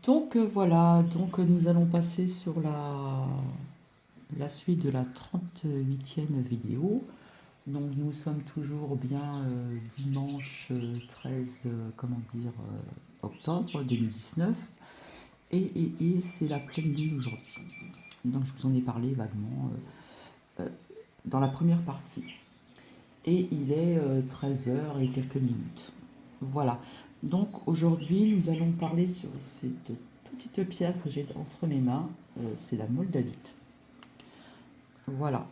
Voilà, donc nous allons passer sur la suite de la 38e vidéo. Donc nous sommes toujours bien dimanche 13 octobre 2019 et c'est la pleine lune aujourd'hui. Donc je vous en ai parlé vaguement dans la première partie. Et il est 13 heures et quelques minutes. Voilà. Donc aujourd'hui, nous allons parler sur cette petite pierre que j'ai entre mes mains. C'est la moldavite. Voilà.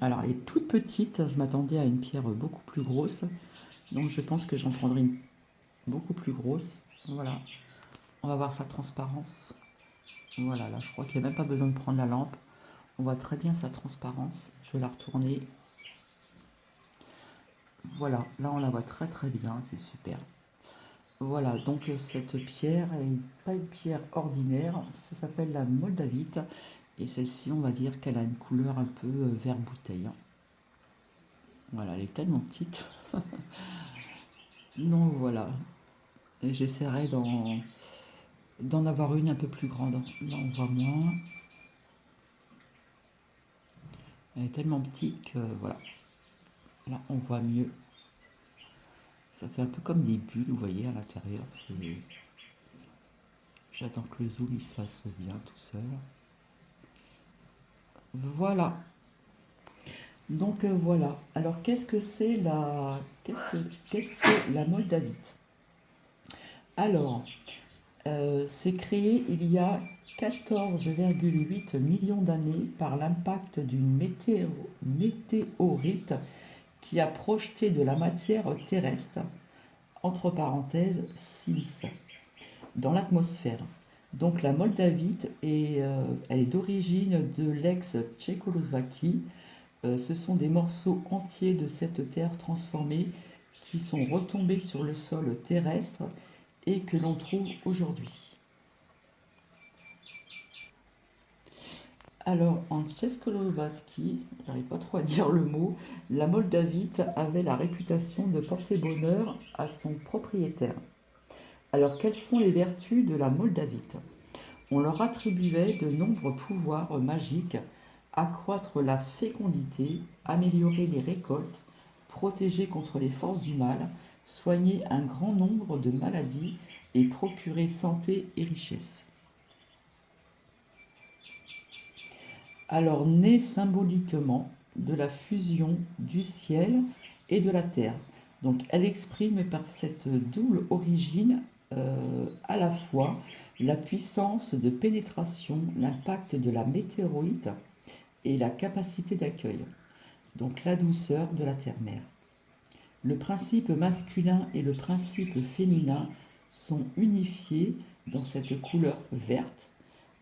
Alors, elle est toute petite. Je m'attendais à une pierre beaucoup plus grosse. Donc, je pense que j'en prendrai une beaucoup plus grosse. Voilà. On va voir sa transparence. Voilà, là, je crois qu'il n'y a même pas besoin de prendre la lampe. On voit très bien sa transparence. Je vais la retourner. Voilà, là, on la voit très très bien. C'est super. Voilà, donc cette pierre n'est pas une pierre ordinaire, ça s'appelle la moldavite, et celle-ci, on va dire qu'elle a une couleur un peu vert bouteille, hein. Voilà, elle est tellement petite. Donc voilà, et j'essaierai d'en avoir une un peu plus grande. Là, on voit moins. Elle est tellement petite que voilà, là, on voit mieux. Ça fait un peu comme des bulles, vous voyez, à l'intérieur. J'attends que le zoom il se fasse bien tout seul. Voilà. Donc voilà. Alors qu'est-ce que c'est qu'est-ce que la moldavite? Alors, c'est créé il y a 14,8 millions d'années par l'impact d'une météorite qui a projeté de la matière terrestre, entre parenthèses silice, dans l'atmosphère. Donc la moldavite elle est d'origine de l'ex-Tchécoslovaquie. Ce sont des morceaux entiers de cette terre transformée qui sont retombés sur le sol terrestre et que l'on trouve aujourd'hui. Alors, en Tchécoslovaquie, j'arrive pas trop à dire le mot, la moldavite avait la réputation de porter bonheur à son propriétaire. Alors, quelles sont les vertus de la moldavite? On leur attribuait de nombreux pouvoirs magiques, accroître la fécondité, améliorer les récoltes, protéger contre les forces du mal, soigner un grand nombre de maladies et procurer santé et richesse. Alors naît symboliquement de la fusion du ciel et de la terre. Donc elle exprime par cette double origine à la fois la puissance de pénétration, l'impact de la météorite et la capacité d'accueil, donc la douceur de la terre-mère. Le principe masculin et le principe féminin sont unifiés dans cette couleur verte,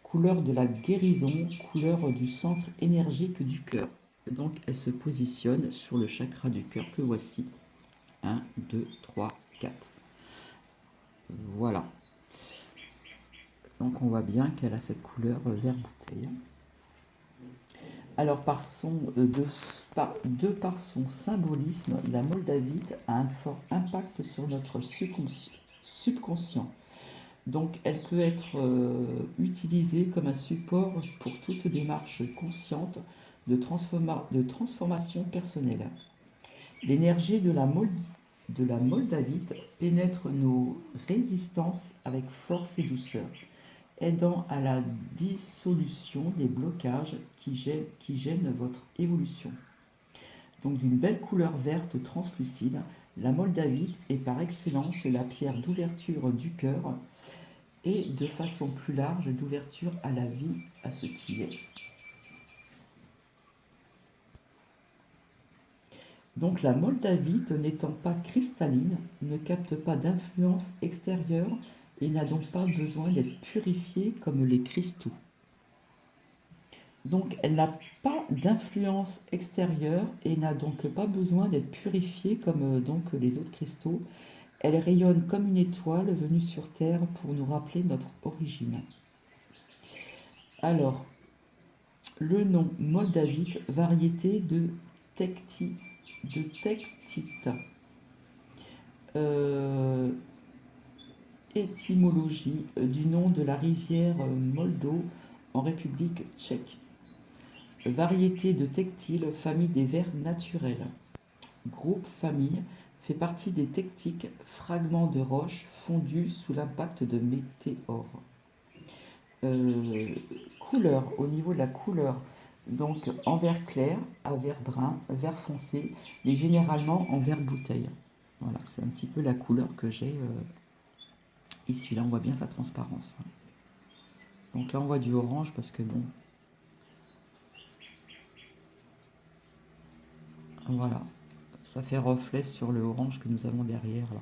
couleur de la guérison, couleur du centre énergique du cœur. Donc elle se positionne sur le chakra du cœur que voici. 1, 2, 3, 4. Voilà. Donc on voit bien qu'elle a cette couleur vert bouteille. Alors par son symbolisme, la moldavite a un fort impact sur notre subconscient. Donc elle peut être utilisée comme un support pour toute démarche consciente de transformation personnelle. L'énergie de la moldavite pénètre nos résistances avec force et douceur, aidant à la dissolution des blocages qui gênent votre évolution. Donc d'une belle couleur verte translucide, la moldavite est par excellence la pierre d'ouverture du cœur et de façon plus large d'ouverture à la vie, à ce qui est. Donc la moldavite, n'étant pas cristalline, ne capte pas d'influence extérieure et n'a donc pas besoin d'être purifiée comme les cristaux. Donc elle n'a pas d'influence extérieure et n'a donc pas besoin d'être purifiée comme donc les autres cristaux. Elle rayonne comme une étoile venue sur Terre pour nous rappeler notre origine. Alors, le nom moldavite, variété de tektite. Euh, étymologie du nom de la rivière Moldo en République tchèque. Variété de tectiles, famille des vers naturels. Groupe famille fait partie des tectiques, fragments de roches fondus sous l'impact de météores. Euh, Couleur, au niveau de la couleur, donc en vert clair, à vert brun, vert foncé, mais généralement en vert bouteille. Voilà, c'est un petit peu la couleur que j'ai ici. Là, on voit bien sa transparence. Donc là, on voit du orange parce que bon, voilà, ça fait reflet sur le orange que nous avons derrière là.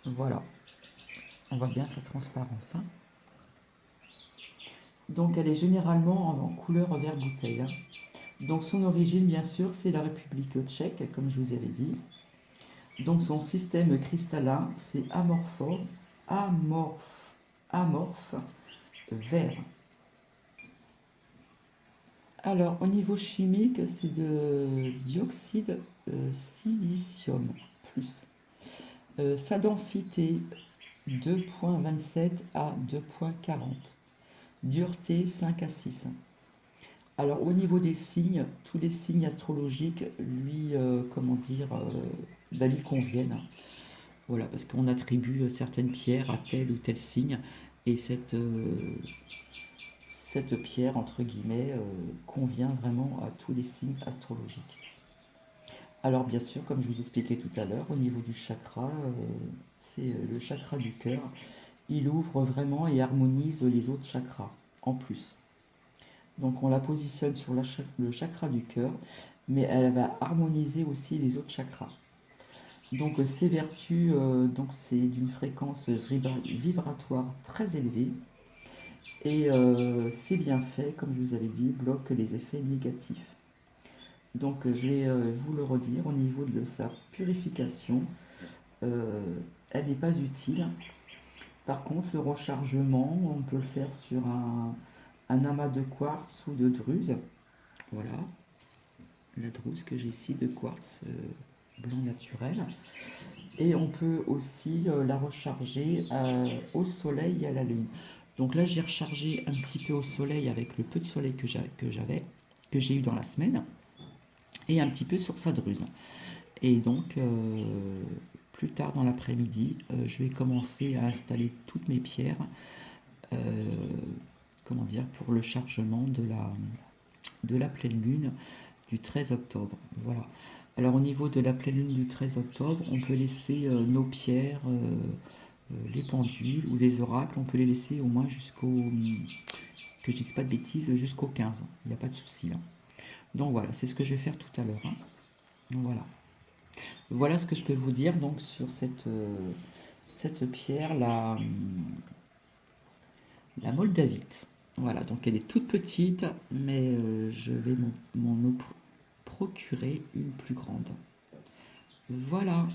Voilà, on voit bien sa transparence, hein. Donc elle est généralement en couleur vert bouteille, hein. Donc son origine, bien sûr, c'est la République tchèque, comme je vous avais dit. Donc son système cristallin, c'est amorphe vert. Alors au niveau chimique, c'est de dioxyde silicium plus. Sa densité 2,27 à 2,40. Dureté 5 à 6. Alors au niveau des signes, tous les signes astrologiques lui, lui conviennent. Voilà, parce qu'on attribue certaines pierres à tel ou tel signe, et cette pierre, entre guillemets, convient vraiment à tous les signes astrologiques. Alors bien sûr, comme je vous expliquais tout à l'heure, au niveau du chakra, c'est le chakra du cœur. Il ouvre vraiment et harmonise les autres chakras, en plus. Donc on la positionne sur le chakra du cœur, mais elle va harmoniser aussi les autres chakras. Donc ces vertus, c'est d'une fréquence vibratoire très élevée, et ces bienfaits, comme je vous avais dit, bloquent les effets négatifs. Donc je vais vous le redire, au niveau de sa purification, euh, elle n'est pas utile. Par contre, le rechargement, on peut le faire sur un amas de quartz ou de druse. Voilà, la druse que j'ai ici de quartz blanc naturel. Et on peut aussi la recharger au soleil et à la lune. Donc là, j'ai rechargé un petit peu au soleil avec le peu de soleil que j'ai eu dans la semaine, et un petit peu sur sa druse. Et donc, plus tard dans l'après-midi, je vais commencer à installer toutes mes pierres, euh, pour le chargement de la pleine lune du 13 octobre. Voilà. Alors au niveau de la pleine lune du 13 octobre, on peut laisser nos pierres, les pendules ou les oracles, on peut les laisser au moins que je dise pas de bêtises, jusqu'au 15. Il n'y a pas de souci, hein. Donc voilà, c'est ce que je vais faire tout à l'heure, hein. Donc voilà. Voilà ce que je peux vous dire donc sur cette pierre, la moldavite. Voilà, donc elle est toute petite, mais je vais m'en procurer une plus grande. Voilà.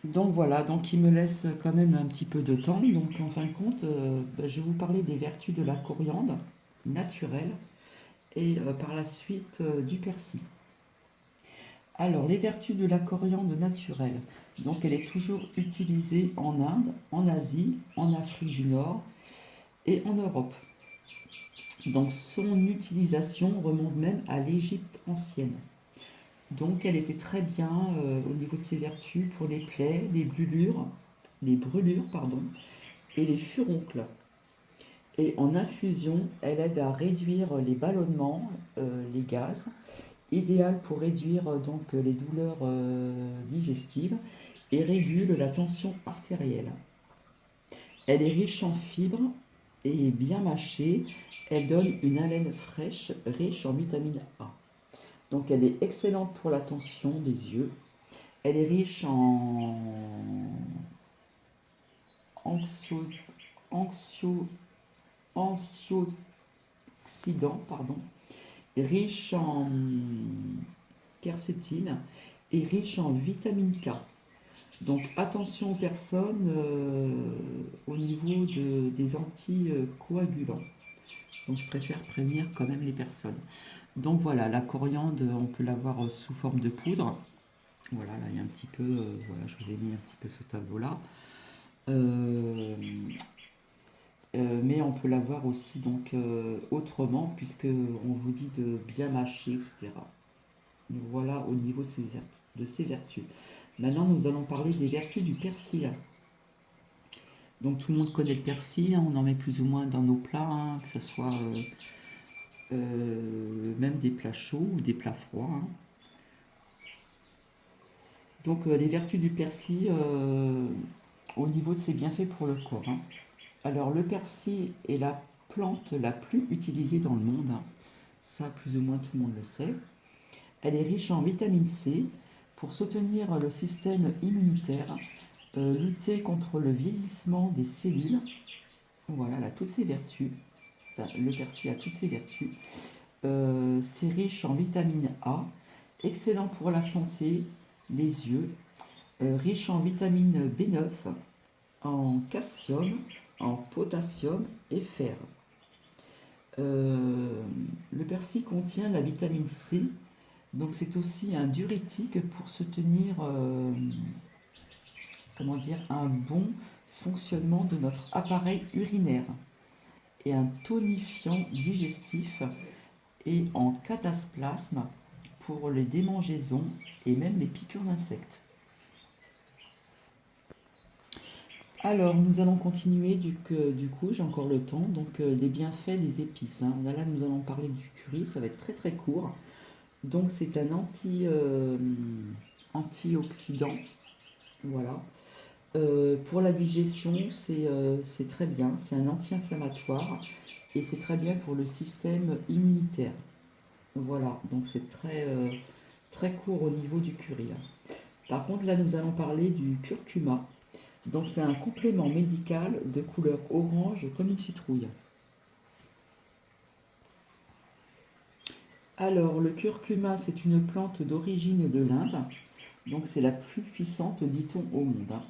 Donc voilà, donc il me laisse quand même un petit peu de temps. Donc en fin de compte, je vais vous parler des vertus de la coriandre naturelle, et par la suite du persil. Alors, les vertus de la coriandre naturelle. Donc, elle est toujours utilisée en Inde, en Asie, en Afrique du Nord et en Europe. Donc, son utilisation remonte même à l'Égypte ancienne. Donc, elle était très bien au niveau de ses vertus pour les plaies, les brûlures, pardon, et les furoncles. Et en infusion, elle aide à réduire les ballonnements, les gaz, idéal pour réduire les douleurs digestives, et régule la tension artérielle. Elle est riche en fibres et bien mâchée. Elle donne une haleine fraîche, riche en vitamine A. Donc elle est excellente pour la tension des yeux. Elle est riche en anxio, anxio, antioxydants, pardon, riche en quercétine et riche en vitamine K. Donc attention aux personnes au niveau des anticoagulants. Donc je préfère prévenir quand même les personnes. Donc voilà, la coriandre, on peut l'avoir sous forme de poudre Voilà, là il y a un petit peu, voilà, je vous ai mis un petit peu ce tableau-là. Euh, mais on peut l'avoir aussi donc autrement, puisque on vous dit de bien mâcher, etc. Voilà au niveau de ses vertus. Maintenant, nous allons parler des vertus du persil. Donc tout le monde connaît le persil, hein, on en met plus ou moins dans nos plats, hein, que ce soit même des plats chauds ou des plats froids, hein. Donc les vertus du persil au niveau de ses bienfaits pour le corps, hein. Alors le persil est la plante la plus utilisée dans le monde, hein. Ça plus ou moins tout le monde le sait. Elle est riche en vitamine C pour soutenir le système immunitaire, lutter contre le vieillissement des cellules. Voilà, elle a toutes ses vertus. Enfin, le persil a toutes ses vertus. C'est riche en vitamine A, excellent pour la santé, les yeux, riche en vitamine B9, en calcium, en potassium et fer. Le persil contient la vitamine C, donc c'est aussi un diurétique pour soutenir comment dire, un bon fonctionnement de notre appareil urinaire et un tonifiant digestif et en catasplasme pour les démangeaisons et même les piqûres d'insectes. Alors, nous allons continuer du coup, j'ai encore le temps, donc des bienfaits des épices, hein. Là, nous allons parler du curry, ça va être très très court. Donc, c'est un antioxydant, voilà. Pour la digestion, c'est très bien, c'est un anti-inflammatoire et c'est très bien pour le système immunitaire. Voilà, donc c'est très court au niveau du curry, hein. Par contre, là, nous allons parler du curcuma. Donc, c'est un complément médical de couleur orange comme une citrouille. Alors, le curcuma, c'est une plante d'origine de l'Inde. Donc, c'est la plus puissante, dit-on, au monde, hein.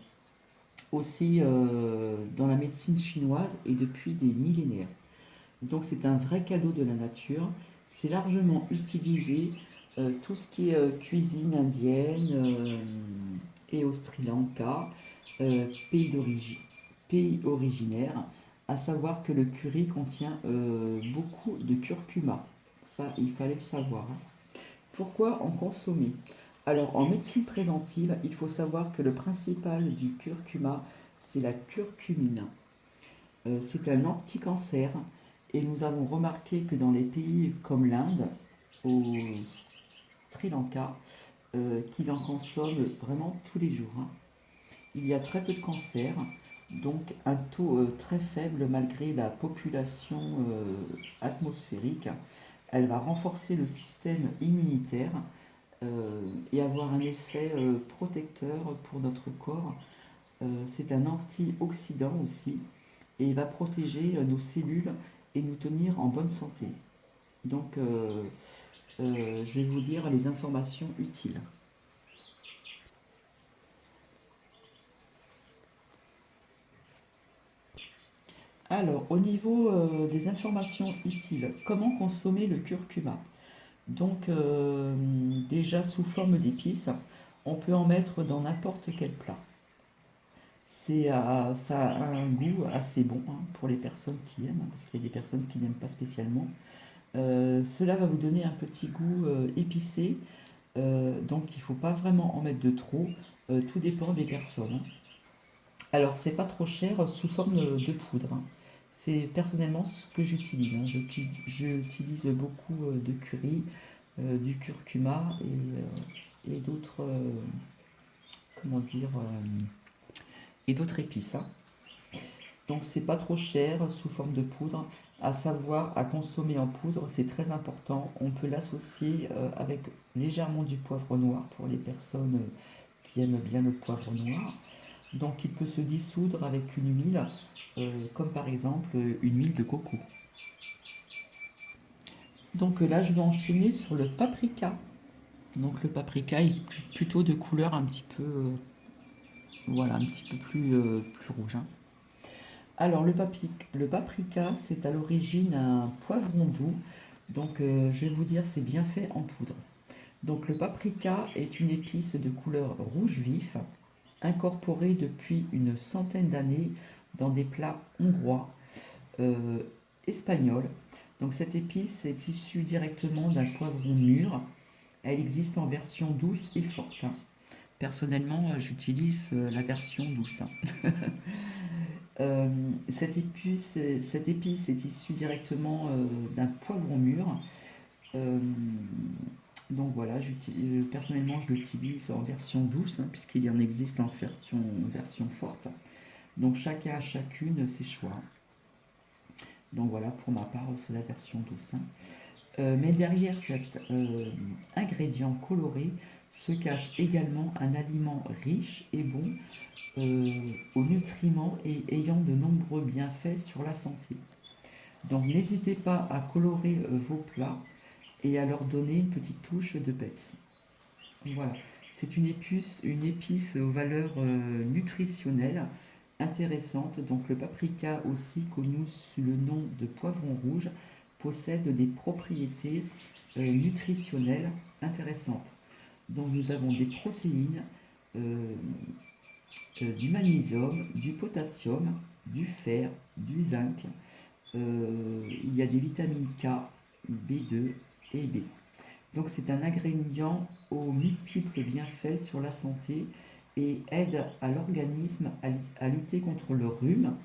Aussi dans la médecine chinoise et depuis des millénaires. Donc, c'est un vrai cadeau de la nature. C'est largement utilisé tout ce qui est cuisine indienne et au Sri Lanka, pays d'origine, pays originaire, à savoir que le curry contient beaucoup de curcuma. Ça, il fallait le savoir, hein. Pourquoi en consommer? Alors, en médecine préventive, il faut savoir que le principal du curcuma, c'est la curcumine. C'est un anti-cancer et nous avons remarqué que dans les pays comme l'Inde, au Sri Lanka, qu'ils en consomment vraiment tous les jours, hein. Il y a très peu de cancers, donc un taux très faible malgré la population atmosphérique. Elle va renforcer le système immunitaire et avoir un effet protecteur pour notre corps. C'est un antioxydant aussi et il va protéger nos cellules et nous tenir en bonne santé. Donc, je vais vous dire les informations utiles. Alors, au niveau des informations utiles, comment consommer le curcuma? Donc, déjà sous forme d'épices, on peut en mettre dans n'importe quel plat. Ça a un goût assez bon, hein, pour les personnes qui aiment, hein, parce qu'il y a des personnes qui n'aiment pas spécialement. Cela va vous donner un petit goût épicé, donc il ne faut pas vraiment en mettre de trop, tout dépend des personnes, hein. Alors, c'est pas trop cher sous forme de poudre, hein. C'est personnellement ce que j'utilise, hein. J'utilise beaucoup de curry, du curcuma et d'autres, comment dire, et d'autres épices, hein. Donc, c'est pas trop cher sous forme de poudre. À savoir, à consommer en poudre, c'est très important. On peut l'associer avec légèrement du poivre noir pour les personnes qui aiment bien le poivre noir. Donc il peut se dissoudre avec une huile, comme par exemple une huile de coco. Donc là, je vais enchaîner sur le paprika. Donc le paprika est plutôt de couleur un petit peu, voilà, un petit peu plus rouge, hein. Alors le paprika, c'est à l'origine un poivron doux. Donc je vais vous dire, c'est bien fait en poudre. Donc le paprika est une épice de couleur rouge vif, incorporée depuis une centaine d'années dans des plats hongrois, euh, espagnols. Donc cette épice est issue directement d'un poivron mûr. Elle existe en version douce et forte. Personnellement, j'utilise la version douce. Cette épice est issue directement d'un poivron mûr. Euh, donc voilà, personnellement, je l'utilise en version douce, hein, puisqu'il y en existe en version forte. Donc chacun a chacune ses choix. Donc voilà, pour ma part, c'est la version douce, hein. Mais derrière cet ingrédient coloré se cache également un aliment riche et bon, aux nutriments et ayant de nombreux bienfaits sur la santé. Donc n'hésitez pas à colorer vos plats et à leur donner une petite touche de peps. Voilà, c'est une épice aux valeurs nutritionnelles intéressantes. Donc le paprika, aussi connu sous le nom de poivron rouge, possède des propriétés nutritionnelles intéressantes. Donc nous avons des protéines, euh, du magnésium, du potassium, du fer, du zinc. Il y a des vitamines K, B2 et B. Donc c'est un ingrédient aux multiples bienfaits sur la santé et aide à l'organisme à lutter contre le rhume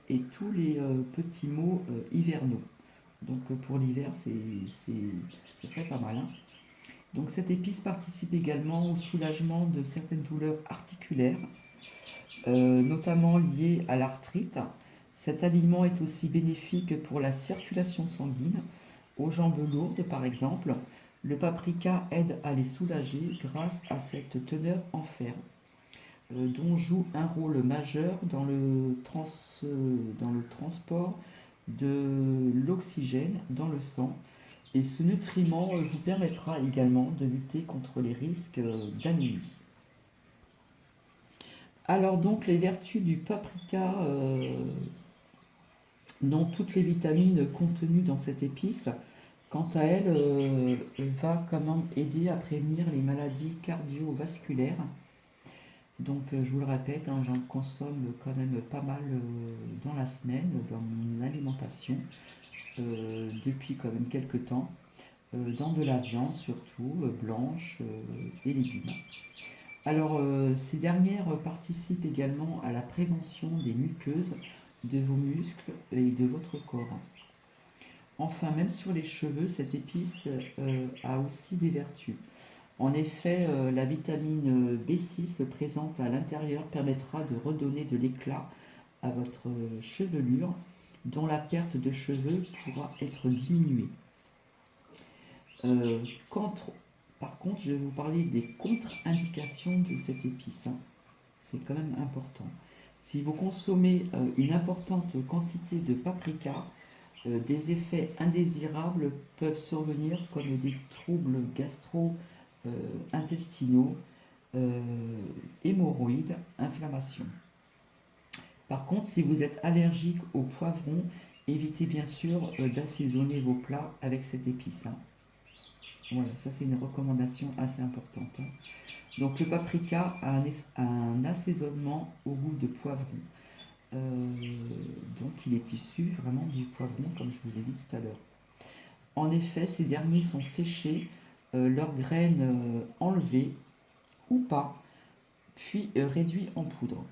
et tous les petits maux hivernaux. Donc pour l'hiver, ce serait pas mal, hein. Donc cette épice participe également au soulagement de certaines douleurs articulaires, notamment liées à l'arthrite. Cet aliment est aussi bénéfique pour la circulation sanguine, aux jambes lourdes par exemple. Le paprika aide à les soulager grâce à cette teneur en fer, dont joue un rôle majeur dans le transport de l'oxygène dans le sang. Et ce nutriment vous permettra également de lutter contre les risques d'anémie. Alors donc les vertus du paprika, dont toutes les vitamines contenues dans cette épice, quant à elle, va quand même aider à prévenir les maladies cardiovasculaires. Donc je vous le répète, hein, j'en consomme quand même pas mal dans la semaine, dans mon alimentation, depuis quand même quelques temps, dans de la viande surtout, blanche et légumes. Alors ces dernières participent également à la prévention des muqueuses de vos muscles et de votre corps. Enfin, même sur les cheveux, cette épice a aussi des vertus. En effet, la vitamine B6 présente à l'intérieur permettra de redonner de l'éclat à votre chevelure, dont la perte de cheveux pourra être diminuée. Euh, contre- Par contre, je vais vous parler des contre-indications de cette épice, hein. C'est quand même important. Si vous consommez une importante quantité de paprika, des effets indésirables peuvent survenir comme des troubles gastro-intestinaux, hémorroïdes, inflammation. Par contre, si vous êtes allergique au poivron, évitez bien sûr d'assaisonner vos plats avec cette épice, hein. Voilà, ça c'est une recommandation assez importante, hein. Donc le paprika a un assaisonnement au goût de poivron. Donc il est issu vraiment du poivron, comme je vous ai dit tout à l'heure. En effet, ces derniers sont séchés, leurs graines enlevées ou pas, puis réduits en poudre.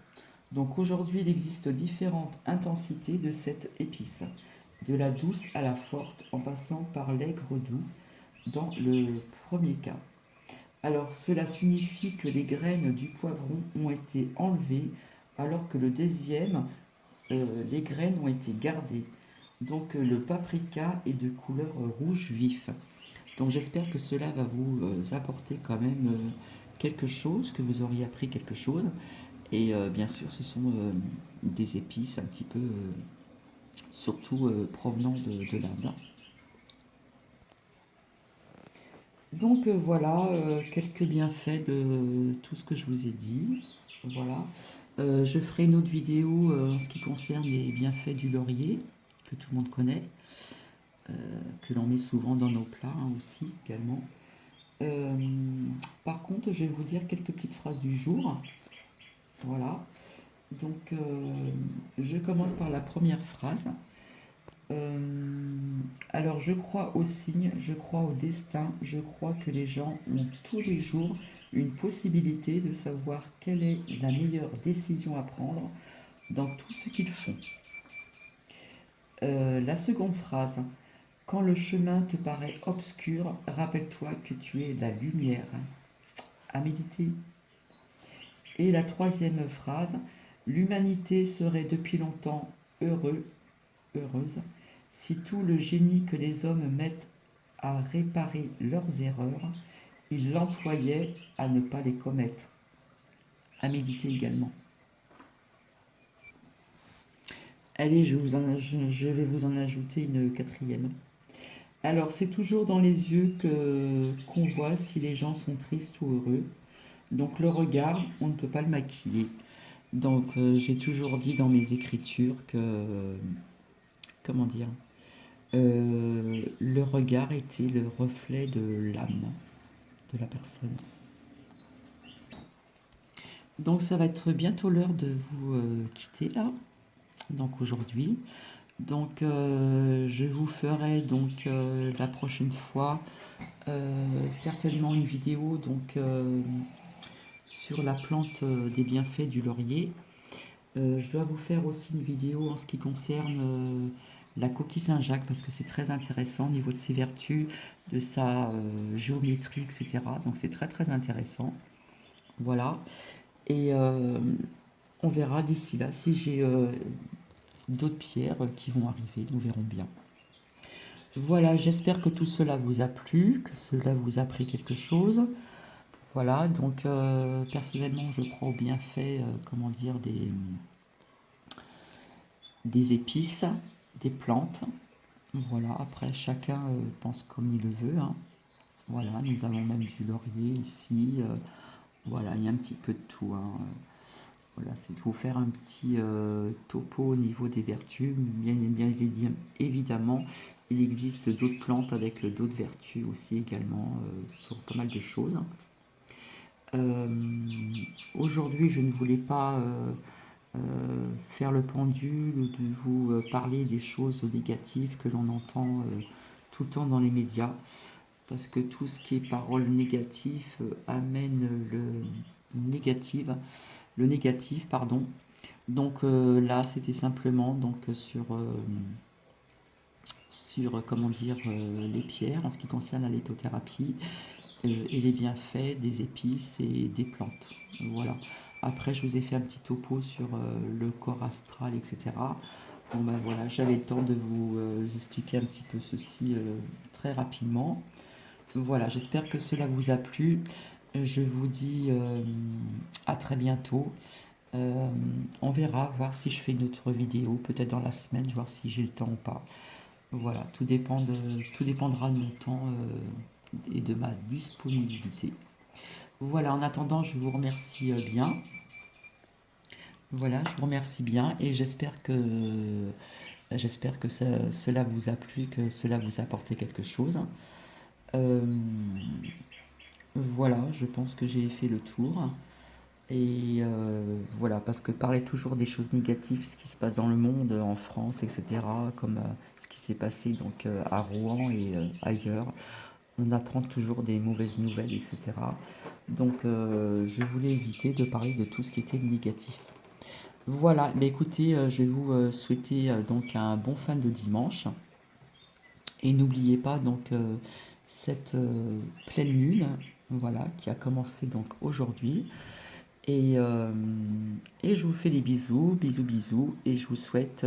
Donc aujourd'hui, il existe différentes intensités de cette épice, de la douce à la forte, en passant par l'aigre doux dans le premier cas. Alors cela signifie que les graines du poivron ont été enlevées, alors que le deuxième, les graines ont été gardées. Donc le paprika est de couleur rouge vif. Donc j'espère que cela va vous apporter quand même quelque chose, que vous auriez appris quelque chose. Et bien sûr, ce sont des épices un petit peu, surtout provenant de l'Inde. Donc voilà, quelques bienfaits de tout ce que je vous ai dit. Voilà. Je ferai une autre vidéo en ce qui concerne les bienfaits du laurier, que tout le monde connaît, que l'on met souvent dans nos plats, hein, aussi également. Euh, Par contre, je vais vous dire quelques petites phrases du jour. Voilà. Donc, je commence par la première phrase. Euh, alors, je crois aux signes, je crois au destin, je crois que les gens ont tous les jours une possibilité de savoir quelle est la meilleure décision à prendre dans tout ce qu'ils font. La seconde phrase. Quand le chemin te paraît obscur, rappelle-toi que tu es la lumière. À méditer. Et la troisième phrase. L'humanité serait depuis longtemps heureuse, si tout le génie que les hommes mettent à réparer leurs erreurs, ils l'employaient à ne pas les commettre. À méditer également. Allez, je vais vous en ajouter une quatrième. Alors, c'est toujours dans les yeux qu'on voit si les gens sont tristes ou heureux. Donc, le regard, on ne peut pas le maquiller. Donc, j'ai toujours dit dans mes écritures que, comment dire, le regard était le reflet de l'âme de la personne. Donc, ça va être bientôt l'heure de vous quitter là. Donc, aujourd'hui. Donc, je vous ferai donc la prochaine fois certainement une vidéo donc sur la plante des bienfaits du laurier. Je dois vous faire aussi une vidéo en ce qui concerne la coquille Saint-Jacques parce que c'est très intéressant au niveau de ses vertus, de sa géométrie, etc. Donc c'est très très intéressant. Voilà. Et on verra d'ici là si j'ai d'autres pierres qui vont arriver. Nous verrons bien. Voilà, j'espère que tout cela vous a plu, que cela vous a appris quelque chose. Voilà, donc personnellement, je crois au bienfait, comment dire, des épices, des plantes. Voilà, après chacun pense comme il le veut, hein. Voilà, nous avons même du laurier ici. Voilà, il y a un petit peu de tout, hein. Voilà, c'est de vous faire un petit topo au niveau des vertus. Bien évidemment, il existe d'autres plantes avec d'autres vertus aussi également sur pas mal de choses. Euh, Aujourd'hui, je ne voulais pas faire le pendule ou de vous parler des choses négatives que l'on entend tout le temps dans les médias, parce que tout ce qui est parole négative amène le négatif, pardon. Donc là, c'était simplement donc sur comment dire les pierres en ce qui concerne la lithothérapie et les bienfaits des épices et des plantes. Voilà. Après, je vous ai fait un petit topo sur le corps astral, etc. Bon ben voilà, j'avais le temps de vous expliquer un petit peu ceci très rapidement. Voilà, j'espère que cela vous a plu. Je vous dis à très bientôt. Euh, on verra, voir si je fais une autre vidéo, peut-être dans la semaine, voir si j'ai le temps ou pas. Voilà, tout dépendra de mon temps et de ma disponibilité. Voilà, en attendant, je vous remercie bien. Voilà, je vous remercie bien et j'espère que cela vous a plu, que cela vous a apporté quelque chose. Euh, voilà, je pense que j'ai fait le tour. Et voilà, parce que parler toujours des choses négatives, ce qui se passe dans le monde, en France, etc., comme ce qui s'est passé donc à Rouen et ailleurs, on apprend toujours des mauvaises nouvelles, etc. Donc je voulais éviter de parler de tout ce qui était négatif. Voilà, bah écoutez, je vais vous souhaiter donc un bon fin de dimanche. Et n'oubliez pas donc cette pleine lune, voilà, qui a commencé donc aujourd'hui. Et, euh, et je vous fais des bisous, bisous, bisous. Et je vous souhaite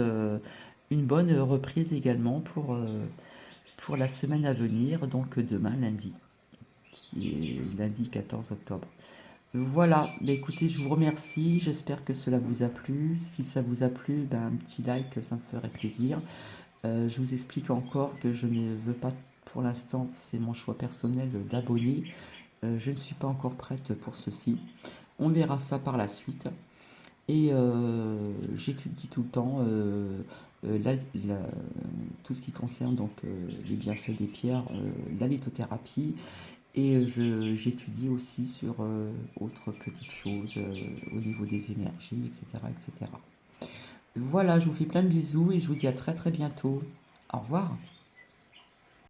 une bonne reprise également pour la semaine à venir, donc demain, lundi, qui est lundi 14 octobre. Voilà, bah écoutez, je vous remercie. J'espère que cela vous a plu. Si ça vous a plu, ben, un petit like, ça me ferait plaisir. Je vous explique encore que je ne veux pas, pour l'instant, c'est mon choix personnel d'abonner. Je ne suis pas encore prête pour ceci. On verra ça par la suite. Et j'étudie tout le temps tout ce qui concerne donc les bienfaits des pierres, la lithothérapie Et j'étudie aussi sur autres petites choses au niveau des énergies, etc., etc. Voilà, je vous fais plein de bisous et je vous dis à très très bientôt. Au revoir.